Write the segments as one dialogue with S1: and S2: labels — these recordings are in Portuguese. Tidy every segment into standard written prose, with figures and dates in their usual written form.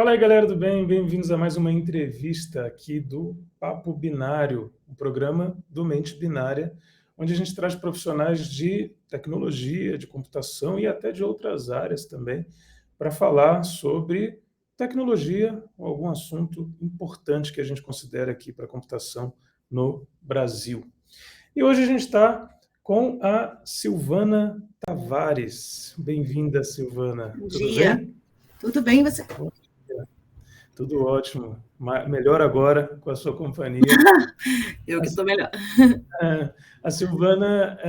S1: Fala aí, galera do bem, bem-vindos a mais uma entrevista aqui do Papo Binário, o programa do Mente Binária, onde a gente traz profissionais de tecnologia, de computação e até de outras áreas também, para falar sobre tecnologia ou algum assunto importante que a gente considera aqui para a computação no Brasil. E hoje a gente está com a Silvana Tavares. Bem-vinda, Silvana.
S2: Bom
S1: Tudo
S2: dia.
S1: bem?
S2: Tudo bem, você?
S1: Tudo ótimo. Melhor agora com a sua companhia.
S2: Eu que estou melhor.
S1: A Silvana,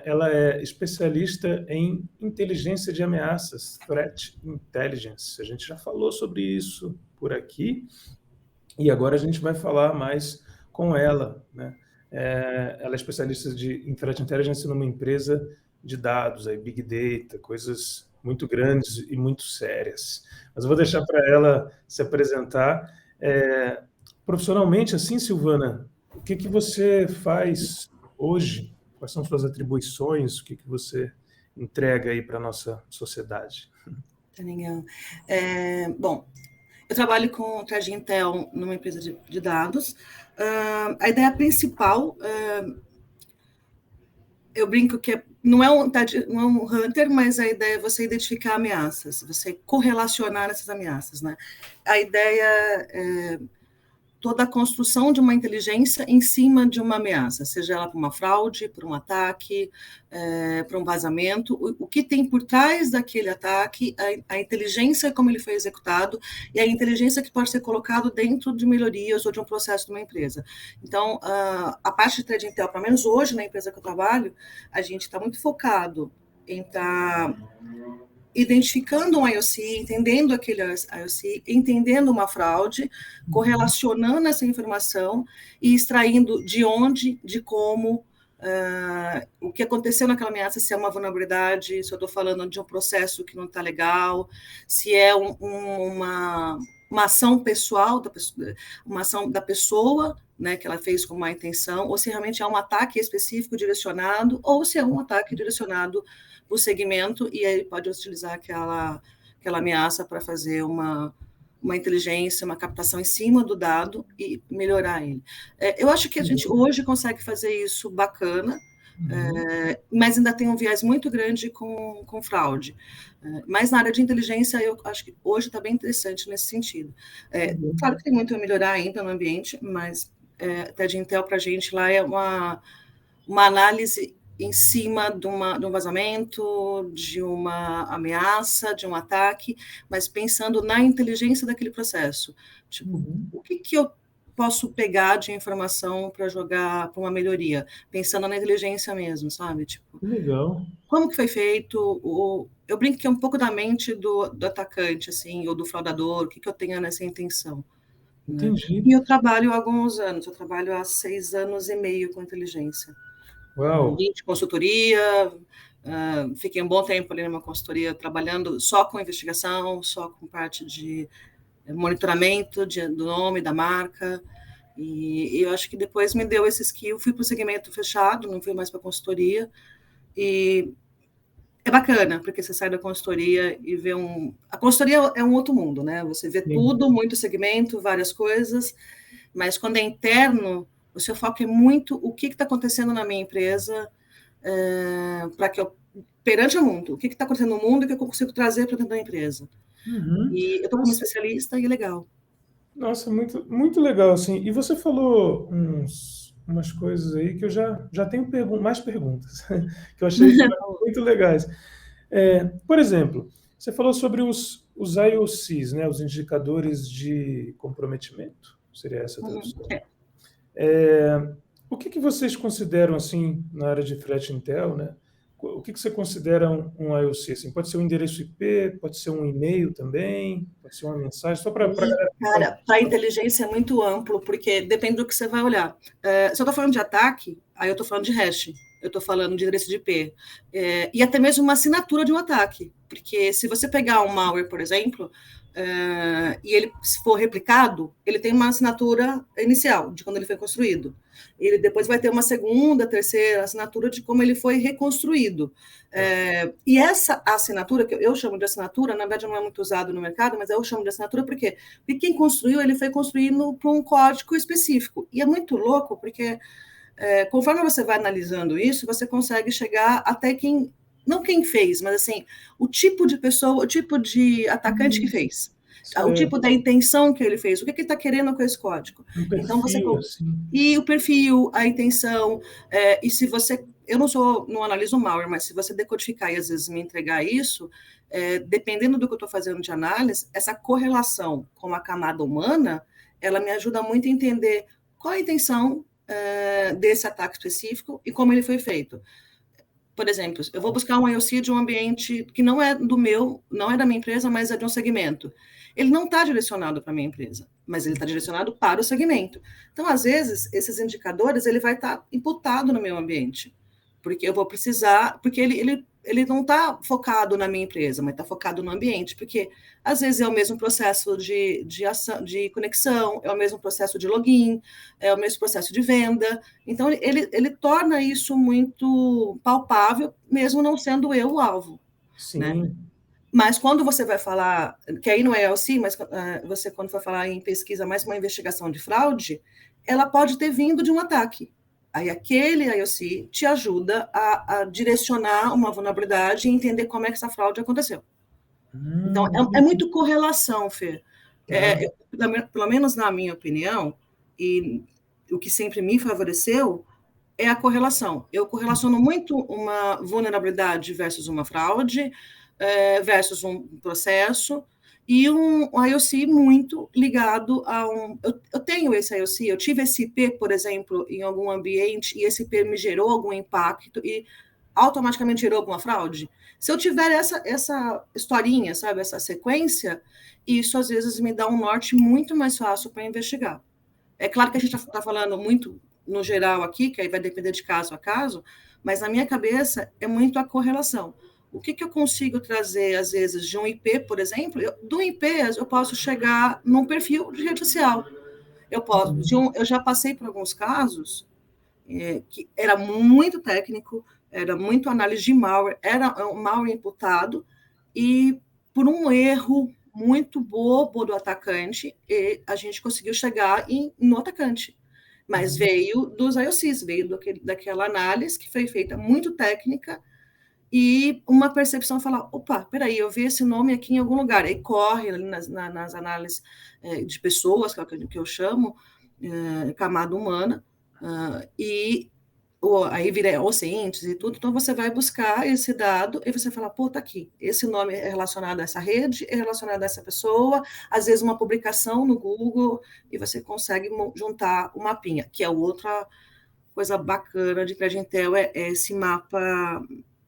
S1: ela é especialista em inteligência de ameaças, Threat Intelligence. A gente já falou sobre isso por aqui e agora a gente vai falar mais com ela, né? Ela é especialista em Threat Intelligence numa empresa de dados, aí, Big Data, coisas muito grandes e muito sérias. Mas eu vou deixar para ela se apresentar. Profissionalmente, assim, Silvana, o que você faz hoje? Quais são suas atribuições? O que você entrega aí para a nossa sociedade?
S2: Tá legal. Bom, eu trabalho com o Threat Intel numa empresa de dados. A ideia principal, eu brinco que não é um hunter, mas a ideia é você identificar ameaças, você correlacionar essas ameaças, né? A ideia é toda a construção de uma inteligência em cima de uma ameaça, seja ela por uma fraude, por um ataque, por um vazamento, o que tem por trás daquele ataque, a inteligência como ele foi executado e a inteligência que pode ser colocado dentro de melhorias ou de um processo de uma empresa. Então, a parte de Threat Intel, pelo menos hoje na empresa que eu trabalho, a gente está muito focado em estar identificando um IOC, entendendo aquele IOC, entendendo uma fraude, correlacionando essa informação e extraindo de onde, de como, o que aconteceu naquela ameaça, se é uma vulnerabilidade, se eu estou falando de um processo que não está legal, se é uma ação pessoal, uma ação da pessoa, né, que ela fez com má intenção, ou se realmente é um ataque específico direcionado, ou se é um ataque direcionado o segmento, e aí ele pode utilizar aquela ameaça para fazer uma inteligência, uma captação em cima do dado e melhorar ele. Eu acho que a gente hoje consegue fazer isso bacana, mas ainda tem um viés muito grande com fraude. Mas na área de inteligência, eu acho que hoje está bem interessante nesse sentido. Claro que tem muito a melhorar ainda no ambiente, mas até de Intel para a gente lá é uma análise em cima de um vazamento, de uma ameaça, de um ataque, mas pensando na inteligência daquele processo. Tipo, o que eu posso pegar de informação para jogar para uma melhoria? Pensando na inteligência mesmo, sabe? Tipo,
S1: legal.
S2: Como que foi feito? Eu brinco que é um pouco da mente do atacante, assim, ou do fraudador, o que eu tenho nessa intenção.
S1: Entendi.
S2: Né? E eu trabalho há alguns anos, eu trabalho há 6 anos e meio com inteligência.
S1: Uau!
S2: De consultoria, fiquei um bom tempo ali numa consultoria trabalhando só com investigação, só com parte de monitoramento do nome, da marca, e eu acho que depois me deu esse skill, fui para o segmento fechado, não fui mais para a consultoria, e é bacana, porque você sai da consultoria e vê a consultoria é um outro mundo, né? Você vê tudo, muito segmento, várias coisas, mas quando é interno, o seu foco é muito o que está acontecendo na minha empresa, para que eu, perante o mundo, o que está acontecendo no mundo e que eu consigo trazer para dentro da empresa. E eu estou como especialista e é legal.
S1: Nossa, muito, muito legal, assim. E você falou umas coisas aí que eu já tenho mais perguntas, que eu achei muito legais. Por exemplo, você falou sobre os IOCs, né, os indicadores de comprometimento, seria essa a tradução? O que vocês consideram, assim, na área de Threat Intel, né? O que você considera um IOC? Assim, pode ser um endereço IP, pode ser um e-mail também, pode ser uma mensagem, só para a galera...
S2: Cara, para a inteligência é muito amplo, porque depende do que você vai olhar. Se eu estou falando de ataque, aí eu estou falando de hash, eu estou falando de endereço de IP, e até mesmo uma assinatura de um ataque, porque se você pegar um malware, por exemplo, e ele, se for replicado, ele tem uma assinatura inicial, de quando ele foi construído. Ele depois vai ter uma segunda, terceira assinatura de como ele foi reconstruído. E essa assinatura, que eu chamo de assinatura, na verdade não é muito usado no mercado, mas eu chamo de assinatura porque quem construiu, ele foi construindo para um código específico. E é muito louco, porque conforme você vai analisando isso, você consegue chegar até quem... Não quem fez, mas assim, o tipo de pessoa, o tipo de atacante que fez, o tipo da intenção que ele fez, o que ele está querendo com esse código.
S1: Um perfil,
S2: então você
S1: assim.
S2: E o perfil, a intenção, e se você, eu não analiso malware, mas se você decodificar e às vezes me entregar isso, dependendo do que eu estou fazendo de análise, essa correlação com a camada humana, ela me ajuda muito a entender qual a intenção desse ataque específico e como ele foi feito. Por exemplo, eu vou buscar um IOC de um ambiente que não é do meu, não é da minha empresa, mas é de um segmento. Ele não está direcionado para a minha empresa, mas ele está direcionado para o segmento. Então, às vezes, esses indicadores, ele vai estar imputado no meu ambiente, porque eu vou precisar, porque ele não está focado na minha empresa, mas está focado no ambiente, porque às vezes é o mesmo processo de ação, de conexão, é o mesmo processo de login, é o mesmo processo de venda. Então, ele torna isso muito palpável, mesmo não sendo eu o alvo.
S1: Sim.
S2: Né? Mas quando você vai falar, que aí não é ELC, mas você quando for falar em pesquisa mais uma investigação de fraude, ela pode ter vindo de um ataque. Aí aquele IOC te ajuda a direcionar uma vulnerabilidade e entender como é que essa fraude aconteceu. Então, é muito correlação, Fê. Pelo menos na minha opinião, e o que sempre me favoreceu, é a correlação. Eu correlaciono muito uma vulnerabilidade versus uma fraude, versus um processo, e um IOC muito ligado a um... Eu tenho esse IOC, eu tive esse IP, por exemplo, em algum ambiente, e esse IP me gerou algum impacto, e automaticamente gerou alguma fraude. Se eu tiver essa historinha, sabe, essa sequência, isso às vezes me dá um norte muito mais fácil para investigar. É claro que a gente está falando muito no geral aqui, que aí vai depender de caso a caso, mas na minha cabeça é muito a correlação. O que eu consigo trazer, às vezes, de um IP, por exemplo? Do IP, eu posso chegar num perfil de rede social. Eu já passei por alguns casos que era muito técnico, era muito análise de malware, era um malware imputado, e por um erro muito bobo do atacante, a gente conseguiu chegar no atacante. Mas veio dos IOCs, veio daquela análise que foi feita muito técnica, e uma percepção falar, opa, peraí, eu vi esse nome aqui em algum lugar, aí corre ali nas análises de pessoas, que é o que eu chamo, camada humana, e aí vira OCINTs e tudo, então você vai buscar esse dado e você fala, pô, tá aqui, esse nome é relacionado a essa rede, é relacionado a essa pessoa, às vezes uma publicação no Google, e você consegue juntar o mapinha, que é outra coisa bacana de Crediintel, é esse mapa...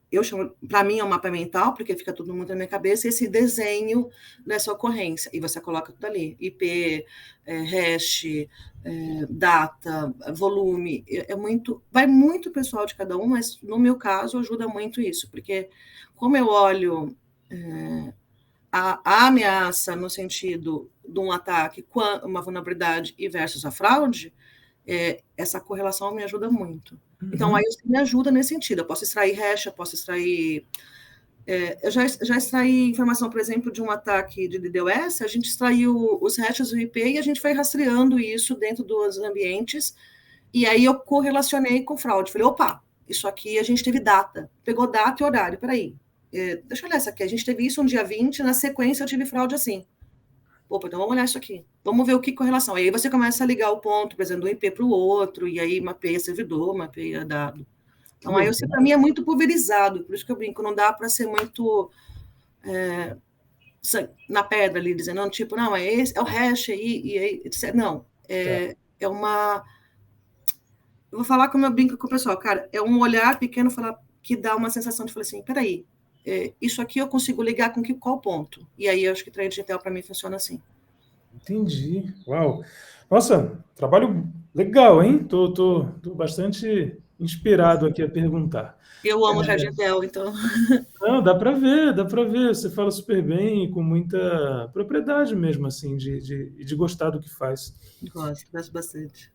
S2: Eu chamo, para mim é um mapa mental, porque fica tudo muito na minha cabeça, esse desenho dessa ocorrência, e você coloca tudo ali, IP, hash, data, volume, vai muito pessoal de cada um, mas no meu caso ajuda muito isso, porque como eu olho a ameaça no sentido de um ataque, uma vulnerabilidade e versus a fraude, essa correlação me ajuda muito. Então, aí me ajuda nesse sentido. Eu posso extrair hash, eu posso extrair... eu já extraí informação, por exemplo, de um ataque de DDoS, a gente extraiu os hashes do IP e a gente foi rastreando isso dentro dos ambientes, e aí eu correlacionei com fraude. Falei, opa, isso aqui a gente teve data. Pegou data e horário, peraí. Deixa eu olhar isso aqui. A gente teve isso no dia 20, na sequência eu tive fraude assim. Opa, então vamos olhar isso aqui. Vamos ver o que correlação. Aí você começa a ligar o ponto, por exemplo, do IP para o outro, e aí mapeia servidor, mapeia dado. Então, aí você, para mim, é muito pulverizado, por isso que eu brinco, não dá para ser muito na pedra ali, dizendo, não, tipo, não, é o hash aí, e aí, etc. Não, é uma... Eu vou falar como eu brinco com o pessoal, cara, é um olhar pequeno que dá uma sensação de falar assim, peraí, isso aqui eu consigo ligar com qual ponto? E aí eu acho que trade digital para mim funciona assim.
S1: Entendi. Uau. Nossa, trabalho legal, hein? Tô bastante inspirado aqui a perguntar.
S2: Eu amo Jardim Bel, então
S1: Não, dá para ver, você fala super bem e com muita propriedade mesmo, assim, de gostar do que faz.
S2: gosto bastante.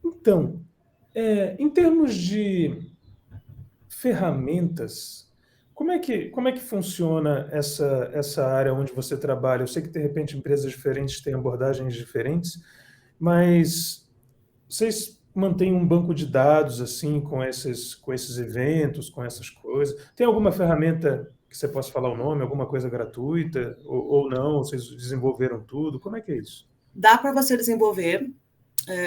S1: Então, em termos de ferramentas, como é que funciona essa área onde você trabalha? Eu sei que, de repente, empresas diferentes têm abordagens diferentes, mas vocês mantêm um banco de dados assim com esses eventos, com essas coisas? Tem alguma ferramenta que você possa falar o nome, alguma coisa gratuita ou não? Vocês desenvolveram tudo? Como é que é isso?
S2: Dá para você desenvolver,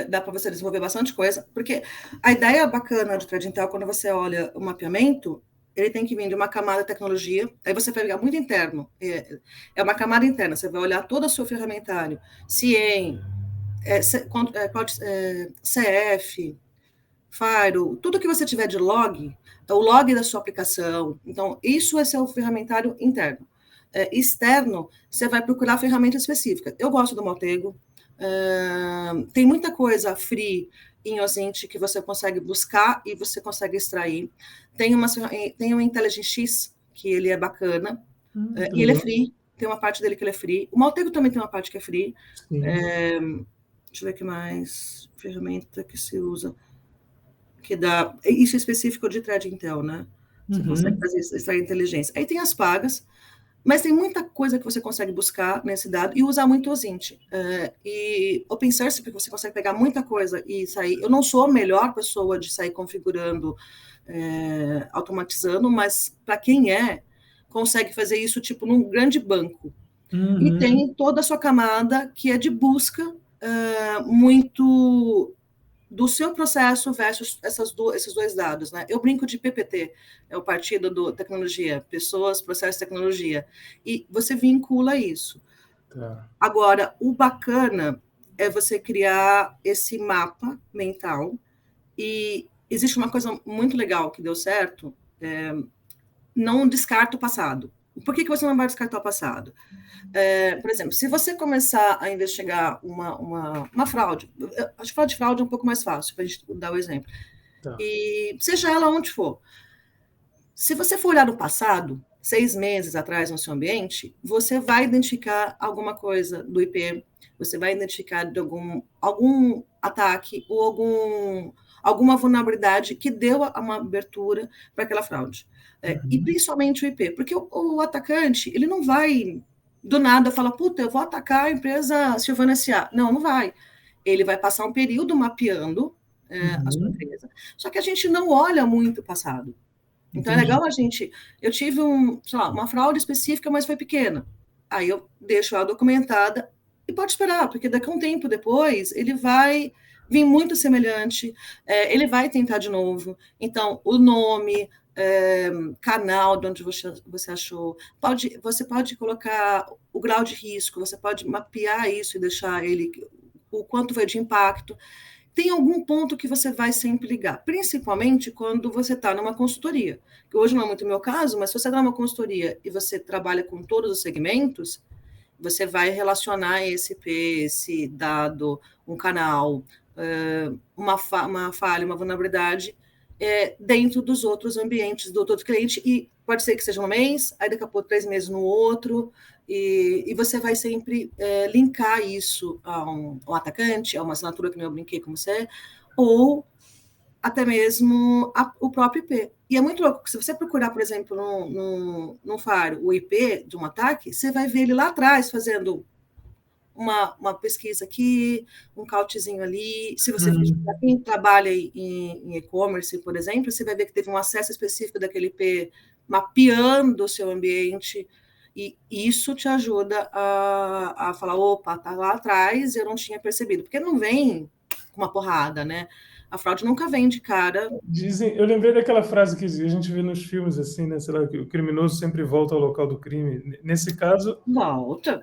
S2: dá para você desenvolver bastante coisa, porque a ideia bacana de Thread Intel, quando você olha o mapeamento, ele tem que vir de uma camada de tecnologia, aí você vai pegar muito interno, é uma camada interna, você vai olhar todo o seu ferramentário, CIEM, CF, Firewall, tudo que você tiver de log, o log da sua aplicação, então isso é seu ferramentário interno. Externo, você vai procurar ferramenta específica. Eu gosto do Maltego, tem muita coisa free em Ozint que você consegue buscar e você consegue extrair. Tem o IntelliGenX X, que ele é bacana, e ele é
S1: Legal.
S2: free, tem uma parte dele que ele é free. O Maltego também tem uma parte que é free.
S1: Sim.
S2: Deixa eu ver o que mais. Ferramenta que se usa. Que dá. Isso é específico de Thread Intel, né? Você consegue
S1: Uhum.
S2: fazer extrair inteligência. Aí tem as pagas, mas tem muita coisa que você consegue buscar nesse dado e usar muito o Zint. E open source, porque você consegue pegar muita coisa e sair. Eu não sou a melhor pessoa de sair configurando, automatizando, mas para quem consegue fazer isso tipo num grande banco. E
S1: Uhum.
S2: tem toda a sua camada que é de busca muito do seu processo versus esses dois dados, né? Eu brinco de PPT, é o Partido do Tecnologia, Pessoas, Processo e Tecnologia, e você vincula isso.
S1: Tá.
S2: Agora, o bacana é você criar esse mapa mental, e existe uma coisa muito legal que deu certo, não descarta o passado. Por que você não vai descartar o passado? Por exemplo, se você começar a investigar uma fraude, acho que falar de fraude é um pouco mais fácil, para a gente dar o exemplo,
S1: Tá.
S2: e seja ela onde for. Se você for olhar no passado, 6 meses atrás no seu ambiente, você vai identificar alguma coisa do IP, você vai identificar de algum ataque ou alguma vulnerabilidade que deu uma abertura para aquela fraude. E
S1: Uhum.
S2: principalmente o IP, porque o atacante, ele não vai do nada falar, puta, eu vou atacar a empresa Silvana S.A. Não, não vai. Ele vai passar um período mapeando a sua
S1: Uhum.
S2: empresa. Só que a gente não olha muito o passado. Então é
S1: Entendi.
S2: legal eu tive sei lá, uma fraude específica, mas foi pequena. Aí eu deixo ela documentada e pode esperar, porque daqui a um tempo depois ele vai vir muito semelhante, ele vai tentar de novo. Então, o nome, canal de onde você achou, você pode colocar o grau de risco, você pode mapear isso e deixar ele, o quanto foi de impacto. Tem algum ponto que você vai sempre ligar, principalmente quando você está numa consultoria. Que hoje não é muito o meu caso, mas se você está numa consultoria e você trabalha com todos os segmentos, você vai relacionar esse IP, esse dado, um canal, uma falha, uma vulnerabilidade, dentro dos outros ambientes do outro cliente, e pode ser que seja um mês, aí daqui a pouco 3 meses no outro, e você vai sempre linkar isso a um atacante, a uma assinatura que eu brinquei com você, ou até mesmo o próprio IP. E é muito louco, porque se você procurar, por exemplo, no Faro, o IP de um ataque, você vai ver ele lá atrás fazendo uma pesquisa aqui, um cautzinho ali. Se você para
S1: Uhum.
S2: quem trabalha em e-commerce, por exemplo, você vai ver que teve um acesso específico daquele IP mapeando o seu ambiente, e isso te ajuda a falar, opa, tá lá atrás, eu não tinha percebido, porque não vem com uma porrada, né? A fraude nunca vem de cara.
S1: Dizem, eu lembrei daquela frase que a gente vê nos filmes, assim, né? Sei lá, que o criminoso sempre volta ao local do crime. Nesse caso,
S2: Volta.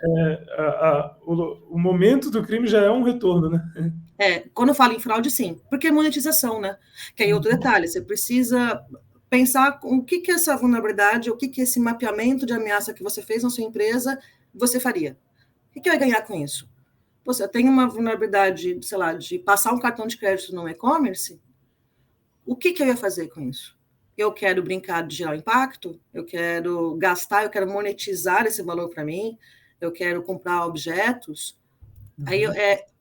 S1: o momento do crime já é um retorno, né?
S2: Quando eu falo em fraude, sim, porque é monetização, né? Que aí outro detalhe, você precisa pensar o que que essa vulnerabilidade, o que que esse mapeamento de ameaça que você fez na sua empresa, você faria. O que que eu ia ganhar com isso? Você tem uma vulnerabilidade, sei lá, de passar um cartão de crédito no e-commerce, O que eu ia fazer com isso? Eu quero brincar de gerar impacto? Eu quero gastar, eu quero monetizar esse valor para mim? Eu quero comprar objetos? Aí,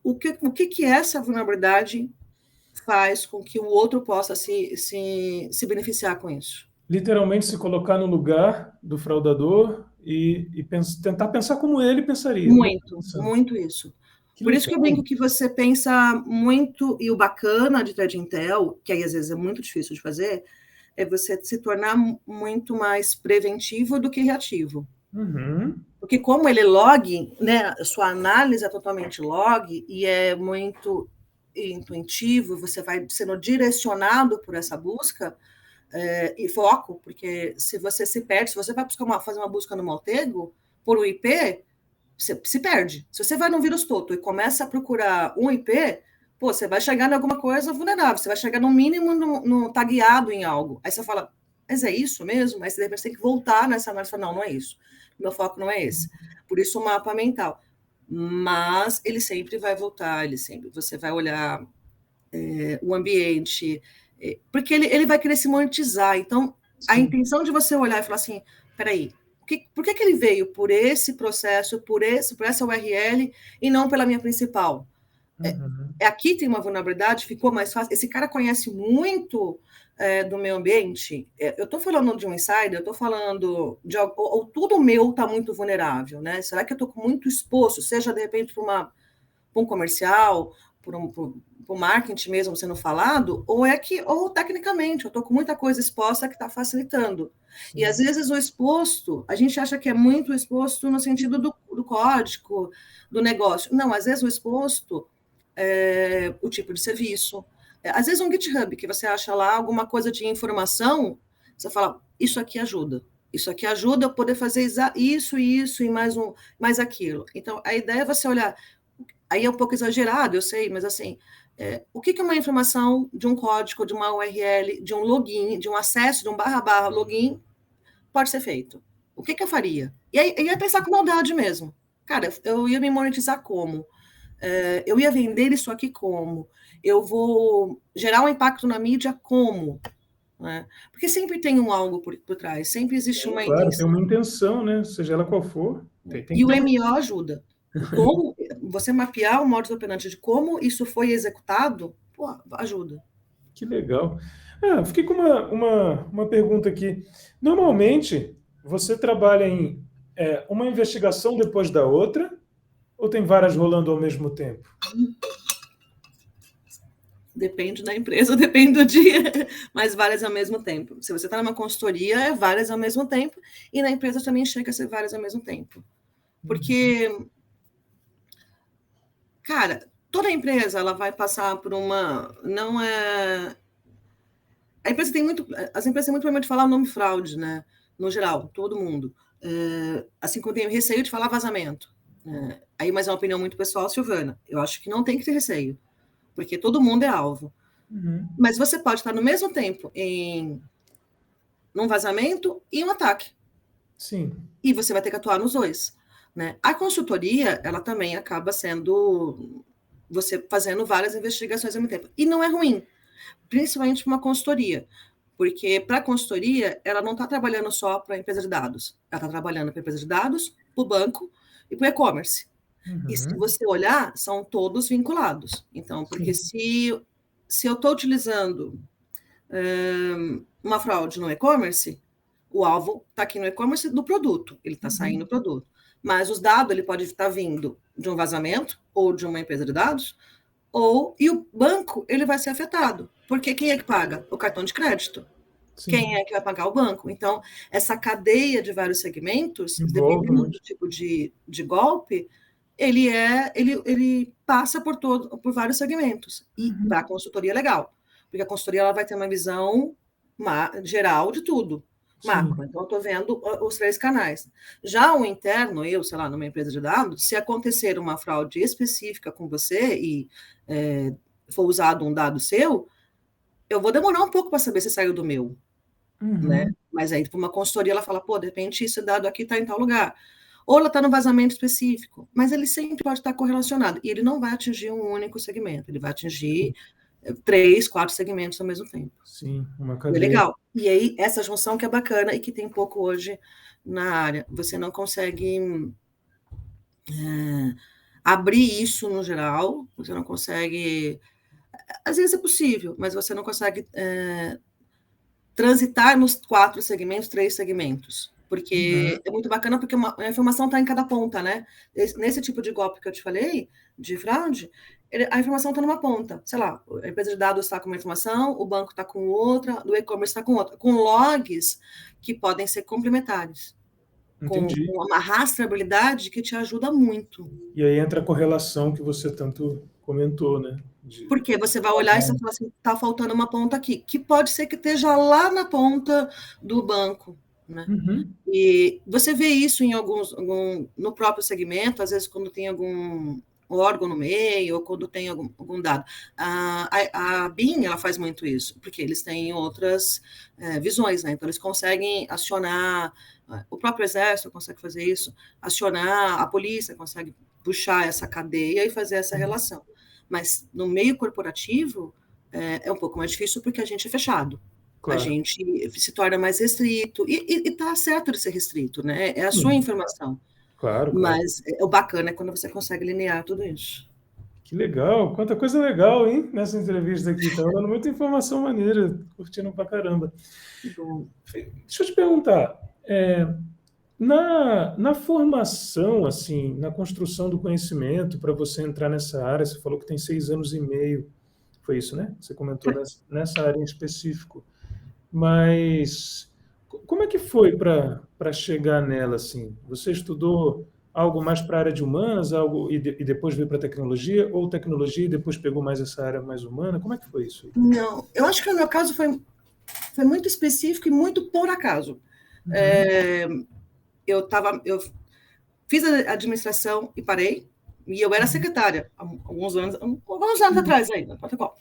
S2: o que essa vulnerabilidade faz com que o outro possa se beneficiar com isso?
S1: Literalmente se colocar no lugar do fraudador e tentar pensar como ele pensaria.
S2: Muito isso.
S1: Que
S2: Por isso que eu
S1: legal.
S2: brinco que você pensa muito, e o bacana de Thread Intel, que aí às vezes é muito difícil de fazer, é você se tornar muito mais preventivo do que reativo. Porque como ele é log, né, a sua análise é totalmente log e é muito intuitivo, você vai sendo direcionado por essa busca e foco, porque se você se perde, se você vai fazer uma busca no Maltego por um IP, você se perde. Se você vai no vírus toto e começa a procurar um IP, pô, você vai chegar em alguma coisa vulnerável, você vai chegar no mínimo no tagueado em algo. Aí você fala, mas é isso mesmo? Aí você de repente tem que voltar nessa análise e falar, não é isso. Meu foco não é esse. Por isso o mapa mental. Mas ele sempre vai voltar, você vai olhar o ambiente, porque ele vai querer se monetizar. Então, a intenção de você olhar e falar assim, peraí, por que ele veio por esse processo, por essa URL, e não pela minha principal? Aqui tem uma vulnerabilidade, ficou mais fácil. Esse cara conhece muito do meio ambiente. Eu estou falando de um insider, eu estou falando de ou tudo meu está muito vulnerável, né? Será que eu estou muito exposto, seja de repente para um comercial, por um marketing mesmo sendo falado, ou tecnicamente, eu estou com muita coisa exposta que está facilitando. E às vezes o exposto, a gente acha que é muito exposto no sentido do código, do negócio. Não, às vezes o exposto é o tipo de serviço. Às vezes um GitHub, que você acha lá alguma coisa de informação, você fala, isso aqui ajuda. Isso aqui ajuda eu poder fazer isso e mais aquilo. Então, a ideia é você olhar. Aí é um pouco exagerado, eu sei, mas assim, o que é uma informação de um código, de uma URL, de um login, de um acesso, de um // login, pode ser feito? O que eu faria? E aí ia pensar com maldade mesmo. Cara, eu ia me monetizar como? Eu ia vender isso aqui como? Eu vou gerar um impacto na mídia como? Né? Porque sempre tem algo por trás, sempre existe uma
S1: Claro,
S2: intenção.
S1: tem uma intenção, né? Seja ela qual for.
S2: E o MO ajuda. Como você mapear o modus operandi de como isso foi executado, pô, ajuda.
S1: Que legal. Fiquei com uma pergunta aqui. Normalmente, você trabalha em uma investigação depois da outra, ou tem várias rolando ao mesmo tempo?
S2: Depende da empresa, depende do dia, mas várias ao mesmo tempo. Se você está numa consultoria, é várias ao mesmo tempo, e na empresa também chega a ser várias ao mesmo tempo. Porque, cara, toda empresa ela vai passar por uma. Não é. A empresa tem muito. As empresas têm muito problema de falar o nome fraude, né? No geral, todo mundo. Assim como tem receio de falar vazamento. Aí, mas é uma opinião muito pessoal, Silvana. Eu acho que não tem que ter receio, porque todo mundo é alvo. Mas você pode estar no mesmo tempo num vazamento e um ataque.
S1: Sim.
S2: E você vai ter que atuar nos dois. Né? A consultoria, ela também acaba sendo você fazendo várias investigações ao mesmo tempo. E não é ruim, principalmente para uma consultoria. Porque para a consultoria, ela não está trabalhando só para a empresa de dados. Ela está trabalhando para a empresa de dados, para o banco e para o e-commerce. E se você olhar, são todos vinculados. Então, porque se eu estou utilizando uma fraude no e-commerce, o alvo está aqui no e-commerce do produto, ele está saindo do produto. Mas os dados, ele pode estar vindo de um vazamento ou de uma empresa de dados, e o banco, ele vai ser afetado. Porque quem é que paga? O cartão de crédito. Sim. Quem é que vai pagar? O banco. Então, essa cadeia de vários segmentos, dependendo do tipo de golpe, ele passa por vários segmentos. E para a consultoria é legal, porque a consultoria ela vai ter uma visão geral de tudo. Macro. Então, eu estou vendo os 3 canais. Já o interno, eu, sei lá, numa empresa de dados, se acontecer uma fraude específica com você e for usado um dado seu, eu vou demorar um pouco para saber se saiu do meu. Né? Mas aí, para uma consultoria, ela fala, pô, de repente, esse dado aqui está em tal lugar. Ou ela está no vazamento específico, mas ele sempre pode estar correlacionado. E ele não vai atingir um único segmento, ele vai atingir 3, 4 segmentos ao mesmo tempo.
S1: Sim, uma
S2: É
S1: cadeia.
S2: legal. E aí, essa junção que é bacana e que tem pouco hoje na área. Você não consegue abrir isso no geral, você não consegue. Às vezes é possível, mas você não consegue transitar nos 4 segmentos, 3 segmentos. Porque é muito bacana, porque a informação está em cada ponta, né? Nesse tipo de golpe que eu te falei, de fraude, a informação está numa ponta. Sei lá, a empresa de dados está com uma informação, o banco está com outra, o e-commerce está com outra, com logs que podem ser complementares, com
S1: Entendi.
S2: uma rastreabilidade que te ajuda muito.
S1: E aí entra a correlação que você tanto comentou, né?
S2: Porque você vai olhar e você fala assim, está faltando uma ponta aqui, que pode ser que esteja lá na ponta do banco, né? E você vê isso em no próprio segmento, às vezes quando tem algum órgão no meio, ou quando tem algum dado. A BIM, ela faz muito isso, porque eles têm outras visões, né? Então, eles conseguem acionar, o próprio exército consegue fazer isso, acionar a polícia, consegue puxar essa cadeia e fazer essa relação. Mas no meio corporativo, é um pouco mais difícil porque a gente é fechado. Claro. A gente se torna mais restrito, e está certo de ser restrito, né? É a sua informação.
S1: Claro.
S2: Mas o bacana é quando você consegue linear tudo isso.
S1: Que legal, quanta coisa legal, hein, nessa entrevista aqui. Tá dando muita informação maneira, curtindo pra caramba.
S2: Bom.
S1: Deixa eu te perguntar, na formação, assim, na construção do conhecimento para você entrar nessa área, você falou que tem 6 anos e meio, foi isso, né? Você comentou nessa área em específico. Mas como é que foi para chegar nela, assim? Você estudou algo mais para a área de humanas, e depois veio para a tecnologia, ou tecnologia e depois pegou mais essa área mais humana? Como é que foi isso aí?
S2: Não, eu acho que no meu caso foi muito específico e muito por acaso. Eu fiz a administração e parei, e eu era secretária alguns anos atrás aí, não importa qual.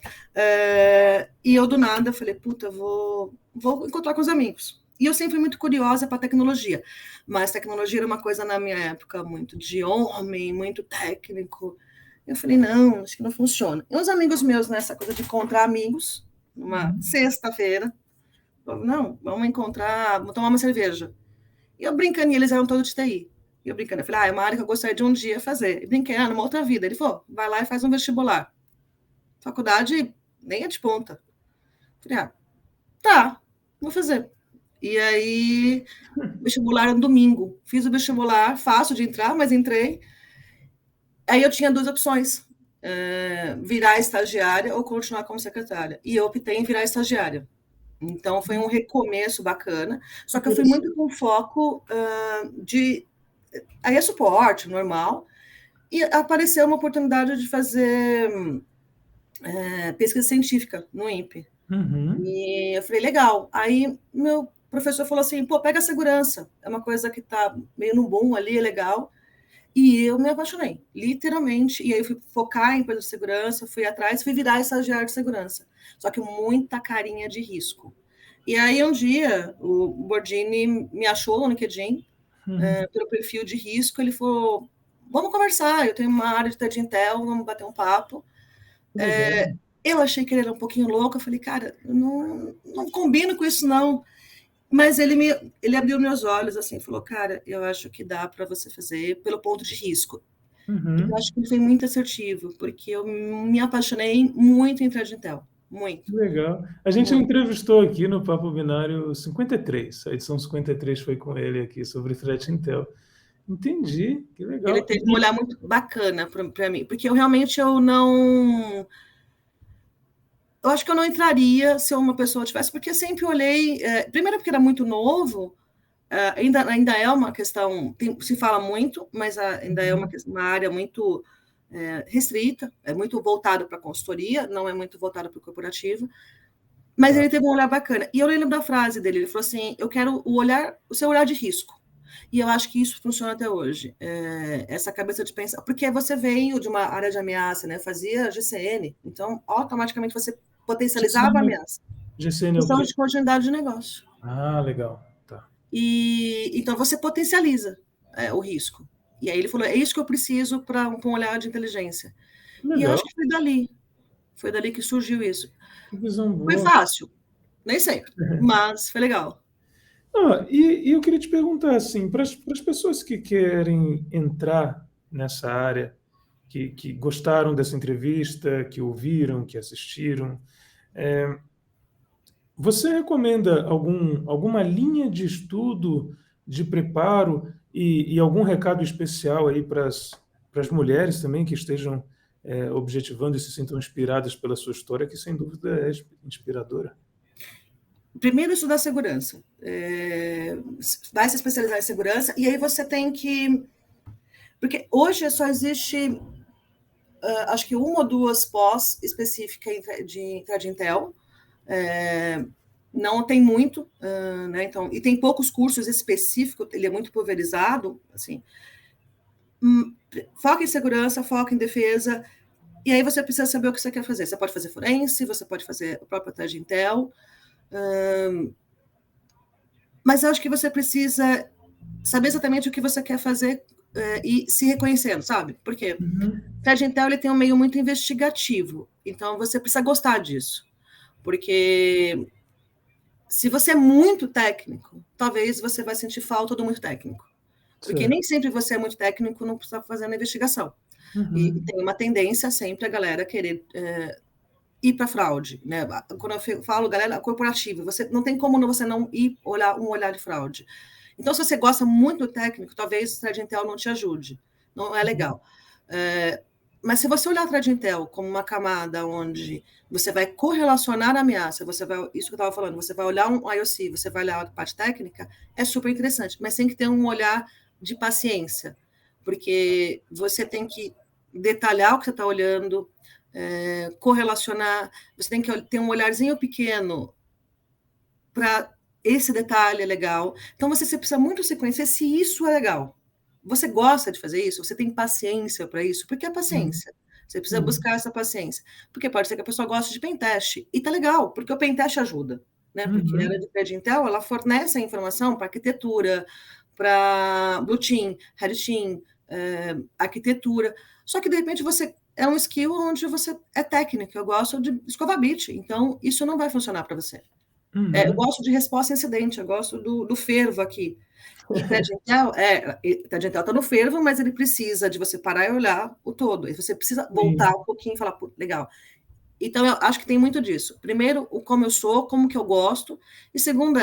S2: E eu do nada falei, puta, vou encontrar com os amigos. E eu sempre fui muito curiosa para tecnologia, mas tecnologia era uma coisa na minha época muito de homem, muito técnico. Eu falei, não, acho que não funciona. E uns amigos meus, nessa coisa de encontrar amigos, numa sexta-feira, não, vamos encontrar, vamos tomar uma cerveja. E eu brincando, e eles eram todos de TI. E eu brincando, eu falei, é uma área que eu gostaria de um dia fazer. E brinquei, numa outra vida. Ele falou, vai lá e faz um vestibular. Faculdade nem é de ponta. Eu falei, tá, vou fazer. E aí, vestibular era no domingo. Fiz o vestibular, fácil de entrar, mas entrei. Aí eu tinha 2 opções, virar estagiária ou continuar como secretária. E eu optei em virar estagiária. Então, foi um recomeço bacana. Só que eu fui muito com foco de... Aí é suporte, normal. E apareceu uma oportunidade de fazer pesquisa científica no INPE. E eu falei, legal. Aí meu professor falou assim, pô, pega a segurança. É uma coisa que está meio no boom ali, é legal. E eu me apaixonei, literalmente. E aí eu fui focar em coisa de segurança, fui atrás, fui virar estagiário de segurança. Só que muita carinha de risco. E aí um dia o Bordini me achou no LinkedIn, pelo perfil de risco, ele falou, vamos conversar, eu tenho uma área de TED Intel, vamos bater um papo. Eu achei que ele era um pouquinho louco, eu falei, cara, eu não combino com isso não. Mas ele abriu meus olhos assim, falou, cara, eu acho que dá para você fazer pelo ponto de risco. Eu acho que ele foi muito assertivo, porque eu me apaixonei muito em TED Intel. Muito.
S1: Legal. A gente entrevistou aqui no Papo Binário 53, a edição 53 foi com ele aqui, sobre Threat Intel. Entendi, que legal.
S2: Ele teve um olhar muito bacana para mim, porque eu realmente não... Eu acho que eu não entraria se uma pessoa tivesse, porque eu sempre olhei... primeiro porque era muito novo, ainda é uma questão... se fala muito, mas ainda é uma área muito restrita, é muito voltado para a consultoria, não é muito voltado para o corporativo. Mas ele teve um olhar bacana. E eu lembro da frase dele, ele falou assim, eu quero o seu olhar de risco. E eu acho que isso funciona até hoje. Essa cabeça de pensar... Porque você veio de uma área de ameaça, né? Fazia GCN. Então, automaticamente, você potencializava a ameaça.
S1: GCN é o
S2: questão
S1: quê?
S2: de continuidade de negócio.
S1: Legal. Tá.
S2: Então, você potencializa o risco. E aí ele falou, é isso que eu preciso para um olhar de inteligência. Legal. E eu acho que foi dali. Foi dali que surgiu isso.
S1: Que visão
S2: Foi
S1: boa.
S2: fácil, nem sempre, mas foi legal.
S1: E eu queria te perguntar, assim, para as pessoas que querem entrar nessa área, que gostaram dessa entrevista, que ouviram, que assistiram, você recomenda alguma linha de estudo, de preparo e algum recado especial aí para as mulheres também que estejam objetivando e se sintam inspiradas pela sua história, que sem dúvida é inspiradora?
S2: Primeiro, estudar segurança. Vai se especializar em segurança, e aí você tem que... Porque hoje só existe, acho que uma ou duas pós específicas de Threat Intel. Não tem muito, né? Então, e tem poucos cursos específicos, ele é muito pulverizado, assim. Foca em segurança, foca em defesa, e aí você precisa saber o que você quer fazer. Você pode fazer forense, você pode fazer o próprio Threat Intel, mas eu acho que você precisa saber exatamente o que você quer fazer e se reconhecendo, sabe? Porque o Threat Intel ele tem um meio muito investigativo, então você precisa gostar disso, porque se você é muito técnico, talvez você vai sentir falta do muito técnico, porque nem sempre você é muito técnico não precisa fazer a investigação. E tem uma tendência sempre a galera querer ir para fraude, né? Quando eu falo galera corporativa, você não tem como você não ir olhar um olhar de fraude. Então, se você gosta muito do técnico, talvez o Threat Intel não te ajude. Não é legal. Mas se você olhar o Threat Intel como uma camada onde você vai correlacionar a ameaça, você vai, isso que eu estava falando, você vai olhar um IOC, você vai olhar a parte técnica, é super interessante, mas tem que ter um olhar de paciência, porque você tem que detalhar o que você está olhando, correlacionar, você tem que ter um olharzinho pequeno para esse detalhe é legal. Então, você precisa muito se conhecer se isso é legal. Você gosta de fazer isso? Você tem paciência para isso? Porque é paciência. Você precisa buscar essa paciência. Porque pode ser que a pessoa goste de pentest. E tá legal, porque o pentest ajuda. Né? Porque a área de Threat Intel, ela fornece a informação para arquitetura, para Blue Team, Red Team, arquitetura. Só que, de repente, você é um skill onde você é técnico. Eu gosto de escovar bit. Então, isso não vai funcionar para você. Eu gosto de resposta a incidente, eu gosto do fervo aqui. E Threat Intel está no fervo, mas ele precisa de você parar e olhar o todo. E você precisa voltar um pouquinho e falar, legal. Então, eu acho que tem muito disso. Primeiro, o como eu sou, como que eu gosto. E segundo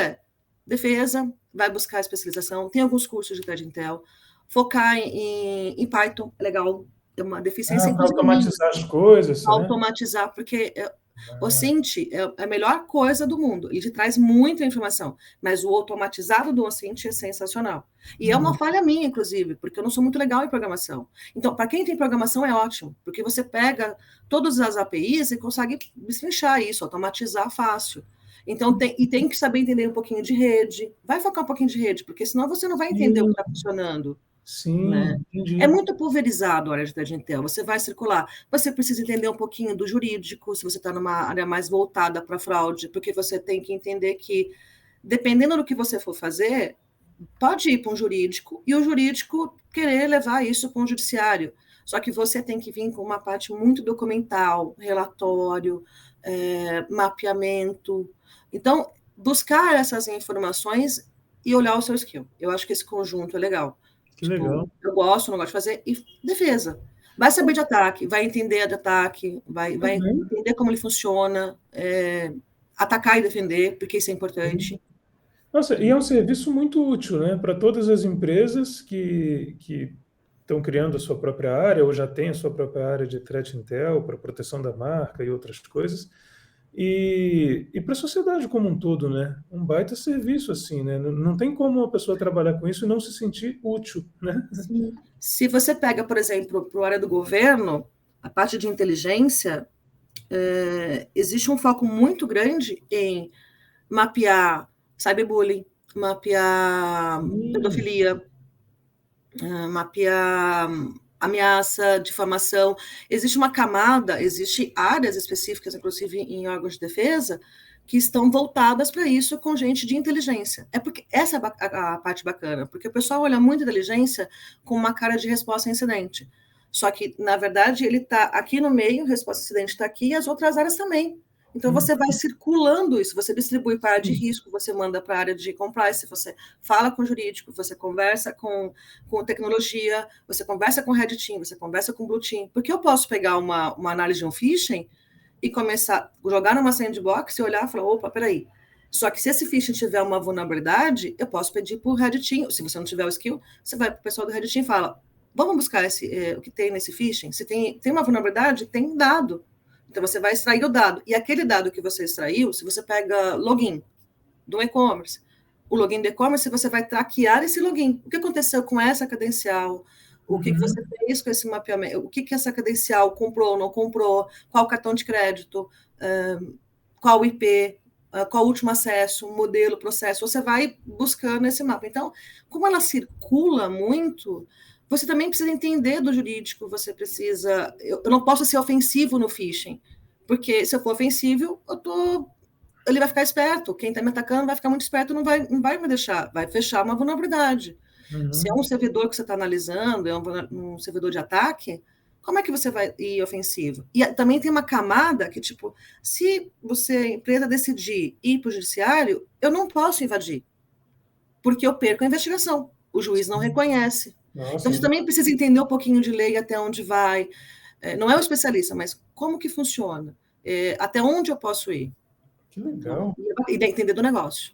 S2: defesa, vai buscar especialização. Tem alguns cursos de Threat Intel. Focar em Python, é legal. É uma deficiência,
S1: para
S2: inclusive.
S1: automatizar as coisas, né?
S2: Automatizar, porque... O OSINT é a melhor coisa do mundo. Ele te traz muita informação, mas o automatizado do OSINT é sensacional. E é uma falha minha, inclusive, porque eu não sou muito legal em programação. Então, para quem tem programação, é ótimo, porque você pega todas as APIs e consegue destrinchar isso, automatizar fácil. Então, tem que saber entender um pouquinho de rede. Vai focar um pouquinho de rede, porque senão você não vai entender o que está funcionando.
S1: Sim,
S2: né?
S1: entendi.
S2: É muito pulverizado a área de Threat Intel. Você vai circular. Você precisa entender um pouquinho do jurídico, se você está numa área mais voltada para fraude, porque você tem que entender que, dependendo do que você for fazer, pode ir para um jurídico e o jurídico querer levar isso para um judiciário. Só que você tem que vir com uma parte muito documental, relatório, mapeamento. Então, buscar essas informações e olhar o seu skill. Eu acho que esse conjunto é legal.
S1: Que legal.
S2: Eu gosto, não gosto de fazer, e defesa. Vai saber de ataque, vai entender de ataque, vai entender como ele funciona, atacar e defender, porque isso é importante.
S1: Nossa, e é um serviço muito útil, né, para todas as empresas que estão criando a sua própria área ou já têm a sua própria área de Threat Intel para proteção da marca e outras coisas. E para a sociedade como um todo, né? Um baita serviço, assim, né? Não tem como uma pessoa trabalhar com isso e não se sentir útil, né?
S2: Sim. Se você pega, por exemplo, para a área do governo, a parte de inteligência, existe um foco muito grande em mapear cyberbullying, mapear pedofilia, mapear ameaça, difamação. Existe uma camada, existe áreas específicas, inclusive em órgãos de defesa, que estão voltadas para isso com gente de inteligência. É porque essa é a parte bacana, porque o pessoal olha muito inteligência com uma cara de resposta a incidente. Só que, na verdade, ele está aqui no meio, a resposta acidente está aqui, e as outras áreas também. Então, você vai circulando isso, você distribui para a área de risco, você manda para a área de compliance, você fala com o jurídico, você conversa com tecnologia, você conversa com Red Team, você conversa com Blue Team. Porque eu posso pegar uma análise de um phishing e começar a jogar numa sandbox e olhar e falar, opa, peraí. Só que se esse phishing tiver uma vulnerabilidade, eu posso pedir para o Red Team. Se você não tiver o skill, você vai para o pessoal do Red Team e fala, vamos buscar o que tem nesse phishing? Se tem uma vulnerabilidade, tem dado. Então, você vai extrair o dado. E aquele dado que você extraiu, se você pega login do e-commerce, o login do e-commerce, você vai traquear esse login. O que aconteceu com essa credencial? O que você fez com esse mapeamento? O que essa credencial comprou, não comprou? Qual cartão de crédito? Qual IP? Qual o último acesso? Modelo, processo? Você vai buscando esse mapa. Então, como ela circula muito, você também precisa entender do jurídico, você precisa... Eu não posso ser ofensivo no phishing, porque se eu for ofensivo, ele vai ficar esperto. Quem está me atacando vai ficar muito esperto, não vai me deixar, vai fechar uma vulnerabilidade. Se é um servidor que você está analisando, é um servidor de ataque, como é que você vai ir ofensivo? E também tem uma camada que, tipo, se você, empresa, decidir ir para o judiciário, eu não posso invadir, porque eu perco a investigação. O juiz não reconhece. Nossa, então, você também precisa entender um pouquinho de lei, até onde vai. Não é o especialista, mas como que funciona? Até onde eu posso ir?
S1: Que legal.
S2: E entender do negócio.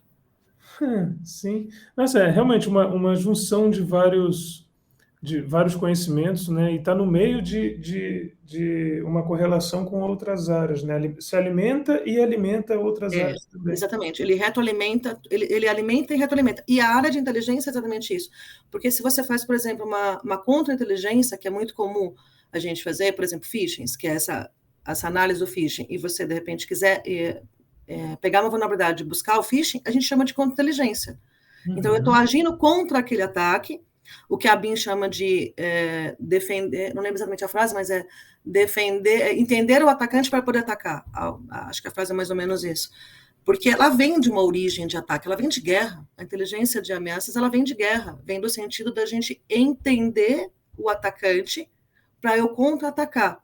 S1: Sim. Nossa, é realmente uma junção de vários conhecimentos, né? E está no meio de uma correlação com outras áreas, né? Se alimenta e alimenta outras áreas também.
S2: Exatamente, ele retroalimenta, ele alimenta e retroalimenta. E a área de inteligência é exatamente isso. Porque se você faz, por exemplo, uma contra-inteligência, que é muito comum a gente fazer, por exemplo, phishing, que é essa análise do phishing, e você, de repente, quiser pegar uma vulnerabilidade e buscar o phishing, a gente chama de contra-inteligência. Então, eu estou agindo contra aquele ataque, o que a BIM chama de defender, não lembro exatamente a frase, mas é defender, entender o atacante para poder atacar. Acho que a frase é mais ou menos isso. Porque ela vem de uma origem de ataque, ela vem de guerra. A inteligência de ameaças, ela vem de guerra, vem do sentido da gente entender o atacante para eu contra-atacar.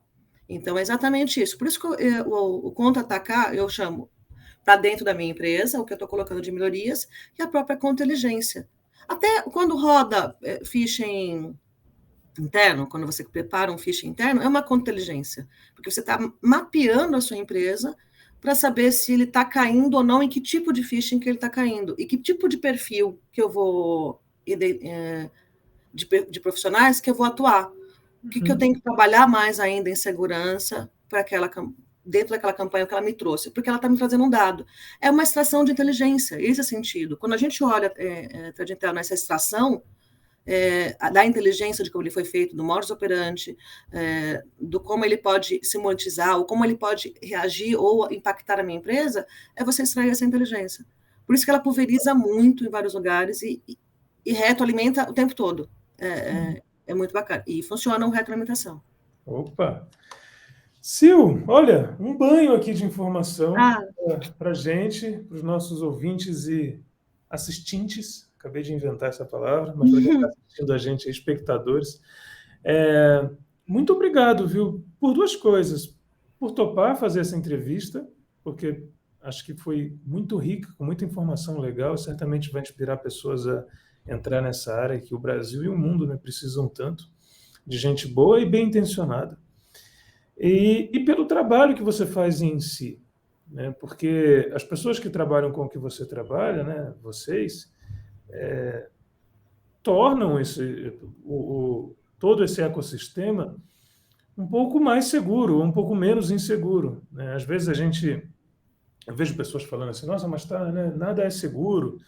S2: Então, é exatamente isso. Por isso que o contra-atacar, eu chamo para dentro da minha empresa, o que eu estou colocando de melhorias, e a própria contra-inteligência. Até quando roda phishing interno, quando você prepara um phishing interno, é uma contra-inteligência, porque você está mapeando a sua empresa para saber se ele está caindo ou não, em que tipo de phishing que ele está caindo, e que tipo de perfil que eu vou, de profissionais que eu vou atuar. O que eu tenho que trabalhar mais ainda em segurança para dentro daquela campanha que ela me trouxe, porque ela está me trazendo um dado. É uma extração de inteligência, esse é o sentido. Quando a gente olha nessa extração da inteligência de como ele foi feito, do modus operandi, do como ele pode se monetizar, ou como ele pode reagir ou impactar a minha empresa, é você extrair essa inteligência. Por isso que ela pulveriza muito em vários lugares e retroalimenta o tempo todo. É muito bacana. E funciona uma retroalimentação.
S1: Opa! Sil, olha, um banho aqui de informação para a gente, para os nossos ouvintes e assistentes. Acabei de inventar essa palavra, mas para quem está assistindo a gente, espectadores. Muito obrigado, viu, por duas coisas. Por topar fazer essa entrevista, porque acho que foi muito rica, com muita informação legal, certamente vai inspirar pessoas a entrar nessa área que o Brasil e o mundo, né, precisam tanto de gente boa e bem intencionada. E pelo trabalho que você faz em si, né? Porque as pessoas que trabalham com o que você trabalha, né, vocês, tornam todo esse ecossistema um pouco mais seguro, um pouco menos inseguro, né? Às vezes eu vejo pessoas falando assim, nossa, mas né, nada é seguro.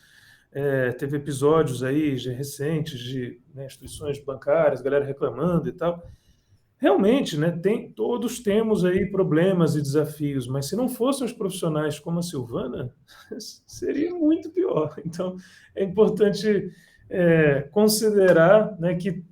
S1: Teve episódios aí recentes de instituições bancárias, galera reclamando e tal. Realmente, né, todos temos aí problemas e desafios, mas se não fossem os profissionais como a Silvana, seria muito pior. Então, é importante considerar, né, que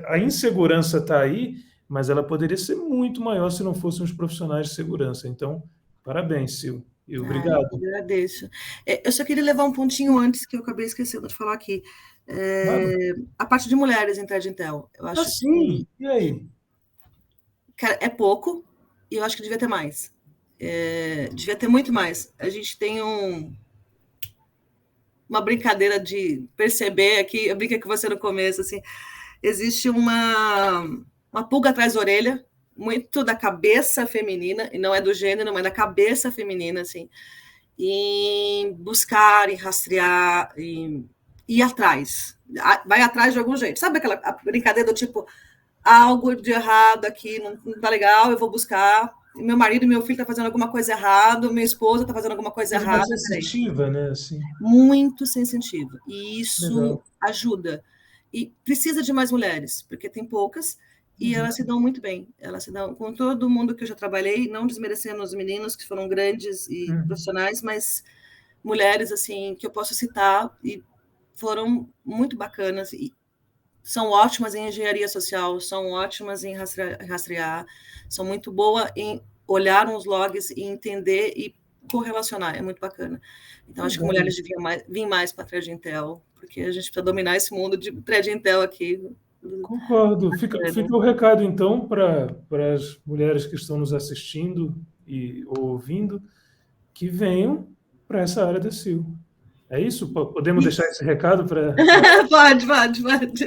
S1: a insegurança está aí, mas ela poderia ser muito maior se não fossem os profissionais de segurança. Então, parabéns, Sil, e obrigado.
S2: Eu agradeço. Eu só queria levar um pontinho antes, que eu acabei esquecendo de falar aqui.
S1: Claro.
S2: A parte de mulheres em Thread Intel. Eu acho
S1: Sim. E aí?
S2: cara, é pouco, e eu acho que devia ter mais. Devia ter muito mais. A gente tem uma brincadeira de perceber aqui, eu brinquei com você no começo, assim, existe uma pulga atrás da orelha, muito da cabeça feminina, e não é do gênero, mas da cabeça feminina, assim, em buscar, em rastrear, em ir atrás. Vai atrás de algum jeito. Sabe aquela brincadeira do tipo, algo de errado aqui, não tá legal, eu vou buscar. Meu marido e meu filho estão fazendo alguma coisa errada, minha esposa está fazendo alguma coisa
S1: Coisa mais
S2: errada.
S1: sensitiva, né? Assim.
S2: Muito sensitivo. E isso
S1: Legal.
S2: ajuda. E precisa de mais mulheres, porque tem poucas, e elas se dão muito bem. Elas se dão com todo mundo que eu já trabalhei, não desmerecendo os meninos que foram grandes e profissionais, mas mulheres assim que eu posso citar e foram muito bacanas e são ótimas em engenharia social, são ótimas em rastrear, são muito boas em olhar uns logs e entender e correlacionar, é muito bacana. Então, acho que mulheres deviam vir mais para a Thread Intel, porque a gente precisa dominar esse mundo de Thread Intel aqui.
S1: Concordo. Fica o recado, então, para as mulheres que estão nos assistindo e ouvindo, que venham para essa área da SEO. É isso? Podemos deixar esse recado para...
S2: Pode.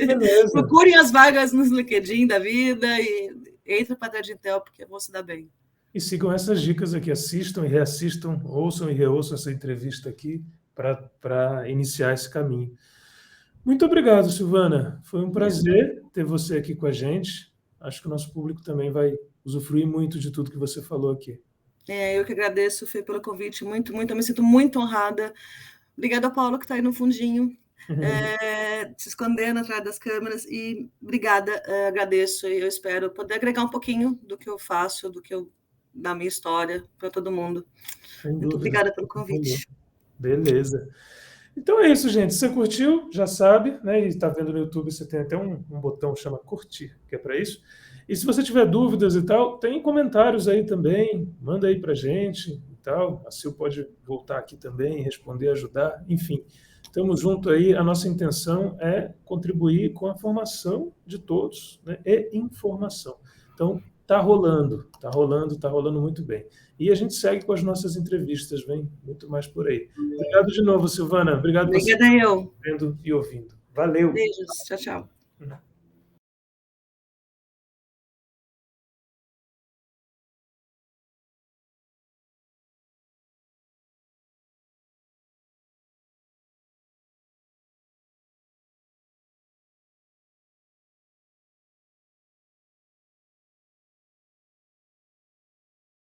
S1: Beleza.
S2: Procurem as vagas no LinkedIn da vida e entra para a Thread Intel, porque vão se dar bem.
S1: E sigam essas dicas aqui, assistam e reassistam, ouçam e reouçam essa entrevista aqui para iniciar esse caminho. Muito obrigado, Silvana. Foi um prazer ter você aqui com a gente. Acho que o nosso público também vai usufruir muito de tudo que você falou aqui.
S2: Eu que agradeço, Fê, pelo convite. Muito. Eu me sinto muito honrada. Obrigada ao Paulo, que está aí no fundinho, se escondendo atrás das câmeras. E obrigada, agradeço. E eu espero poder agregar um pouquinho do que eu faço, da minha história, para todo mundo. Muito obrigada pelo convite.
S1: Beleza. Então é isso, gente. Se você curtiu, já sabe, né? E está vendo no YouTube, você tem até um botão que chama curtir, que é para isso. E se você tiver dúvidas e tal, tem comentários aí também, manda aí para a gente e tal. A Sil pode voltar aqui também, responder, ajudar, enfim. Estamos juntos aí, a nossa intenção é contribuir com a formação de todos, né? E informação. Então, tá rolando muito bem. E a gente segue com as nossas entrevistas, vem muito mais por aí. Obrigado de novo, Silvana. Obrigado por você
S2: eu.
S1: vendo e ouvindo. Valeu.
S2: Beijos. Tchau.